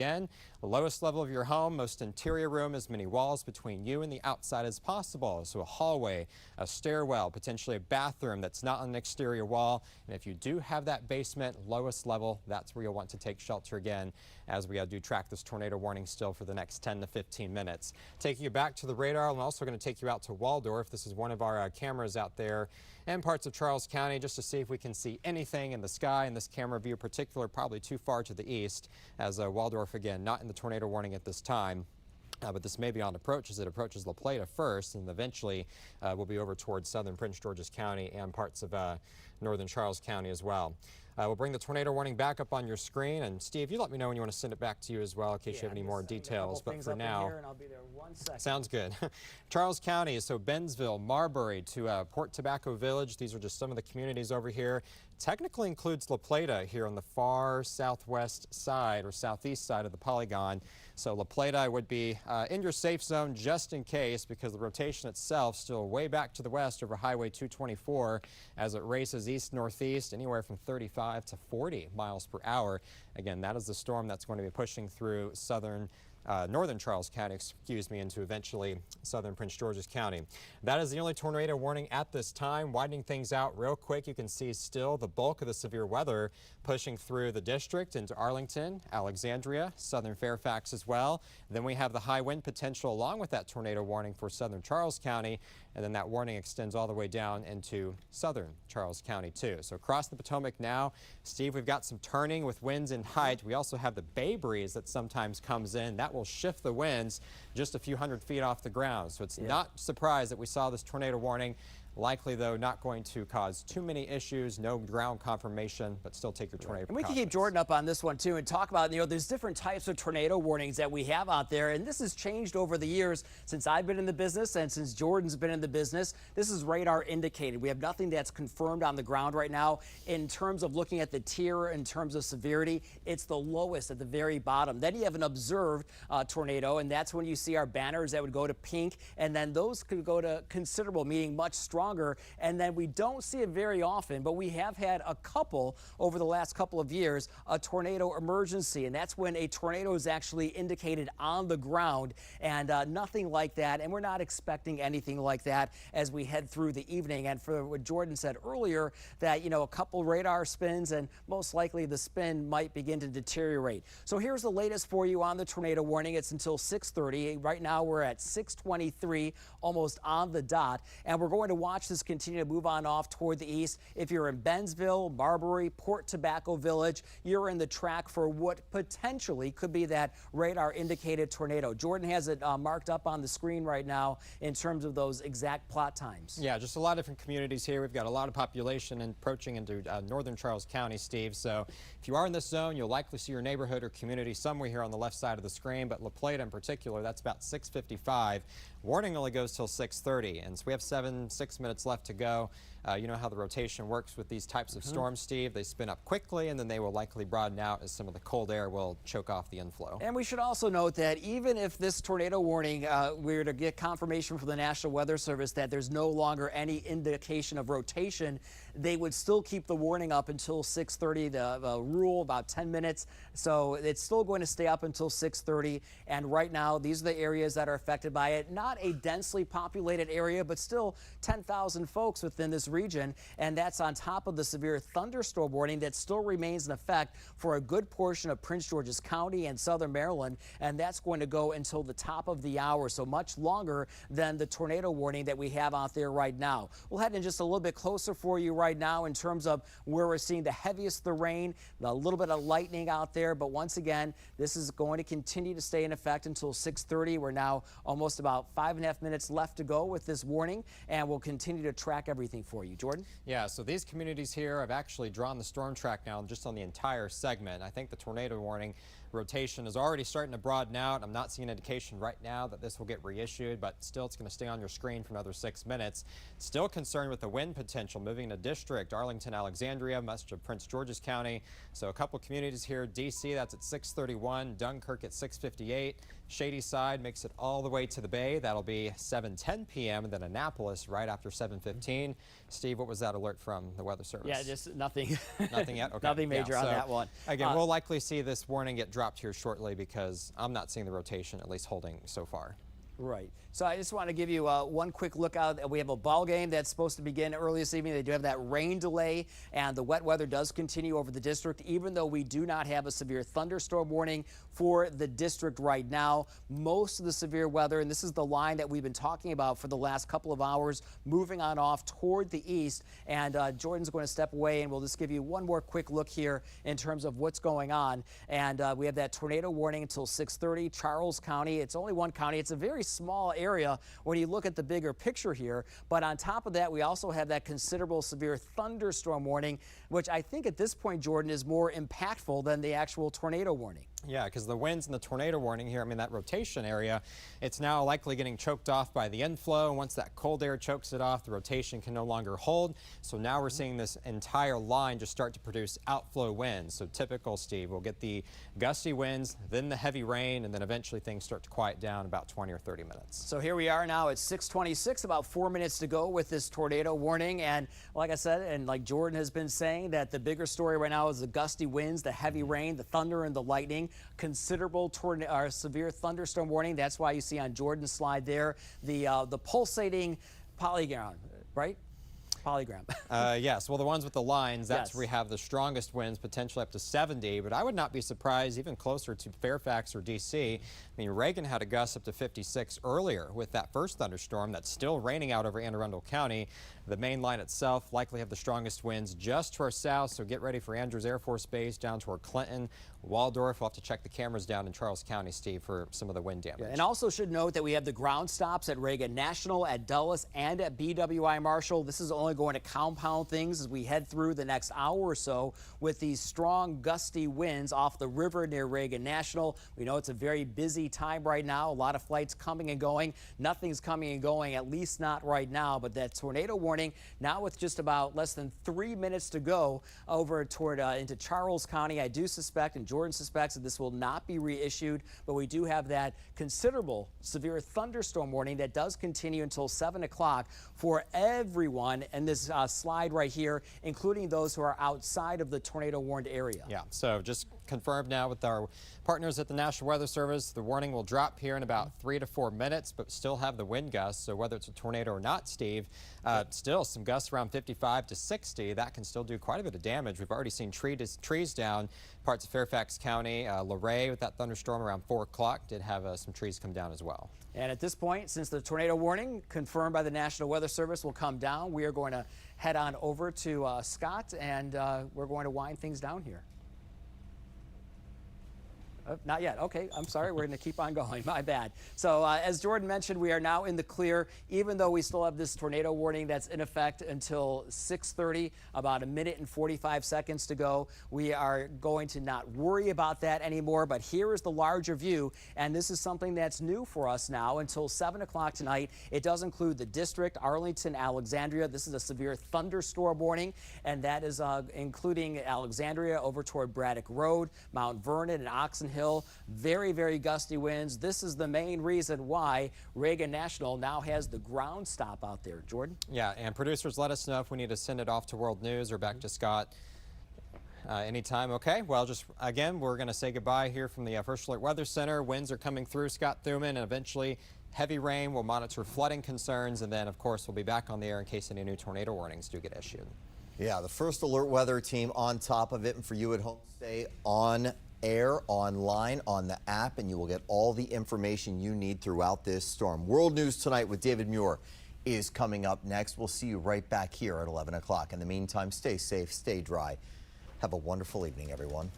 Again, the lowest level of your home, most interior room, as many walls between you and the outside as possible. So a hallway, a stairwell, potentially a bathroom that's not on an exterior wall. And if you do have that basement, lowest level, that's where you'll want to take shelter again, as we do track this tornado warning still for the next 10 to 15 minutes. Taking you back to the radar, I'm also going to take you out to Waldorf. This is one of our cameras out there in parts of Charles County, just to see if we can see anything in the sky. In this camera view in particular, probably too far to the east, as Waldorf again not in the tornado warning at this time. But this may be on approach as it approaches La Plata first, and eventually will be over towards southern Prince George's County and parts of northern Charles County as well. We'll bring the tornado warning back up on your screen, and Steve, you let me know when you want to send it back to you as well in case you have any more details. But for now, and I'll be there 1 second. Sounds good. Charles County, so Bennsville, Marbury to Port Tobacco Village. These are just some of the communities over here. Technically includes La Plata here on the far southwest side or southeast side of the polygon. So La Plata would be in your safe zone just in case, because the rotation itself still way back to the west over Highway 224 as it races east-northeast anywhere from 35 to 40 miles per hour. Again, that is the storm that's going to be pushing through northern Charles County, into eventually southern Prince George's County. That is the only tornado warning at this time. Widening things out real quick, you can see still the bulk of the severe weather pushing through the district into Arlington, Alexandria, southern Fairfax as well. Then we have the high wind potential along with that tornado warning for southern Charles County, and then that warning extends all the way down into southern Charles County too. So across the Potomac now, Steve, we've got some turning with winds and height. We also have the bay breeze that sometimes comes in. That will shift the winds just a few hundred feet off the ground. So it's not surprised that we saw this tornado warning. Likely, though, not going to cause too many issues, no ground confirmation, but still take your tornado And we can keep Jordan up on this one, too, and talk about, there's different types of tornado warnings that we have out there, and this has changed over the years since I've been in the business and since Jordan's been in the business. This is radar indicated. We have nothing that's confirmed on the ground right now. In terms of looking at the tier, in terms of severity, it's the lowest at the very bottom. Then you have an observed tornado, and that's when you see our banners that would go to pink, and then those could go to considerable, meaning much stronger. And then we don't see it very often, but we have had a couple over the last couple of years, a tornado emergency, and that's when a tornado is actually indicated on the ground, and nothing like that, and we're not expecting anything like that as we head through the evening. And for what Jordan said earlier, that a couple radar spins, and most likely the spin might begin to deteriorate. So here's the latest for you on the tornado warning. It's until 6:30. Right now we're at 6:23, almost on the dot, and we're going to watch this continue to move on off toward the east. If you're in Bennsville, Marbury, Port Tobacco Village, you're in the track for what potentially could be that radar indicated tornado. Jordan has it marked up on the screen right now in terms of those exact plot times. Yeah, just a lot of different communities here. We've got a lot of population approaching into northern Charles County, Steve. So if you are in this zone, you'll likely see your neighborhood or community somewhere here on the left side of the screen, but La Plata in particular, that's about 6:55. Warning only goes till 6:30, and so we have 6 minutes left to go. You know how the rotation works with these types of storms, Steve. They spin up quickly, and then they will likely broaden out as some of the cold air will choke off the inflow. And we should also note that even if this tornado warning, we were to get confirmation from the National Weather Service that there's no longer any indication of rotation, they would still keep the warning up until 6:30, the rule about 10 minutes. So it's still going to stay up until 6:30. And right now, these are the areas that are affected by it. Not a densely populated area, but still 10,000 folks within this region. And that's on top of the severe thunderstorm warning that still remains in effect for a good portion of Prince George's County and southern Maryland. And that's going to go until the top of the hour, so much longer than the tornado warning that we have out there right now. We'll head in just a little bit closer for you right now in terms of where we're seeing the heaviest of the rain, a little bit of lightning out there. But once again, this is going to continue to stay in effect until 6:30. We're now almost about 5.5 minutes left to go with this warning, and we'll continue to track everything for you. Jordan? Yeah, so these communities here have actually drawn the storm track now just on the entire segment. I think the tornado warning rotation is already starting to broaden out. I'm not seeing an indication right now that this will get reissued, but still it's going to stay on your screen for another 6 minutes. Still concerned with the wind potential moving into district, Arlington, Alexandria, much of Prince George's County. So a couple communities here, DC, that's at 6:31, Dunkirk at 6:58. Shady Side makes it all the way to the Bay. That'll be 7:10 p.m. and then Annapolis right after 7:15. Steve, what was that alert from the Weather Service? Yeah, just nothing. Nothing yet? Okay. Nothing major on that one. Again, we'll likely see this warning get dropped here shortly because I'm not seeing the rotation at least holding so far. Right. So I just want to give you one quick look out. We have a ball game that's supposed to begin early this evening. They do have that rain delay, and the wet weather does continue over the district, even though we do not have a severe thunderstorm warning for the district right now. Most of the severe weather, and this is the line that we've been talking about for the last couple of hours, moving on off toward the east. And Jordan's going to step away, and we'll just give you one more quick look here in terms of what's going on. And we have that tornado warning until 6:30, Charles County. It's only one county. It's a very small area when you look at the bigger picture here. But on top of that, we also have that considerable severe thunderstorm warning, which I think at this point, Jordan, is more impactful than the actual tornado warning. Yeah, because the winds and the tornado warning here, I mean, that rotation area, it's now likely getting choked off by the inflow. And once that cold air chokes it off, the rotation can no longer hold. So now we're seeing this entire line just start to produce outflow winds. So typical, Steve, we'll get the gusty winds, then the heavy rain, and then eventually things start to quiet down about 20 or 30 minutes. So here we are now at 6:26, about 4 minutes to go with this tornado warning. And like I said, and like Jordan has been saying, that the bigger story right now is the gusty winds, the heavy rain, the thunder, and the lightning. Considerable severe thunderstorm warning. That's why you see on Jordan's slide there the pulsating polygon, right? Polygram. Yes, well, the ones with the lines, that's Yes. where we have the strongest winds, potentially up to 70, but I would not be surprised even closer to Fairfax or D.C. I mean, Reagan had a gust up to 56 earlier with that first thunderstorm that's still raining out over Anne Arundel County. The main line itself likely have the strongest winds just to our south, so get ready for Andrews Air Force Base down toward Clinton, Waldorf. We'll have to check the cameras down in Charles County, Steve, for some of the wind damage. Yeah, and also should note that we have the ground stops at Reagan National, at Dulles, and at BWI Marshall. This is only going to compound things as we head through the next hour or so with these strong gusty winds off the river near Reagan National. We know it's a very busy time right now. A lot of flights coming and going. Nothing's coming and going, at least not right now. But that tornado warning now with just about less than 3 minutes to go over toward into Charles County. I do suspect, and Jordan suspects, that this will not be reissued, but we do have that considerable severe thunderstorm warning that does continue until 7 o'clock for everyone in this slide right here, including those who are outside of the tornado warned area. Yeah, so just confirmed now with our partners at the National Weather Service, the warning will drop here in about 3 to 4 minutes, but still have the wind gusts. So whether it's a tornado or not, Steve, still some gusts around 55 to 60. That can still do quite a bit of damage. We've already seen trees down parts of Fairfax County. Luray with that thunderstorm around 4 o'clock did have some trees come down as well. And at this point, since the tornado warning confirmed by the National Weather Service will come down, we are going to head on over to Scott, and we're going to wind things down here. Not yet. Okay, I'm sorry. We're going to keep on going. My bad. So as Jordan mentioned, we are now in the clear, even though we still have this tornado warning that's in effect until 6:30, about 1 minute and 45 seconds to go. We are going to not worry about that anymore, but here is the larger view, and this is something that's new for us now until 7 o'clock tonight. It does include the district, Arlington, Alexandria. This is a severe thunderstorm warning, and that is including Alexandria over toward Braddock Road, Mount Vernon, and Oxon Hill. Very, very gusty winds. This is the main reason why Reagan National now has the ground stop out there. Jordan? Yeah, and producers, let us know if we need to send it off to World News or back to Scott anytime. Okay, well, just again, we're going to say goodbye here from the First Alert Weather Center. Winds are coming through, Scott Thuman, and eventually heavy rain. We'll monitor flooding concerns, and then, of course, we'll be back on the air in case any new tornado warnings do get issued. Yeah, the First Alert Weather team on top of it, and for you at home, stay on air, online, on the app, and you will get all the information you need throughout this storm. World News Tonight with David Muir is coming up next. We'll see you right back here at 11 o'clock. In the meantime, stay safe, stay dry. Have a wonderful evening, everyone.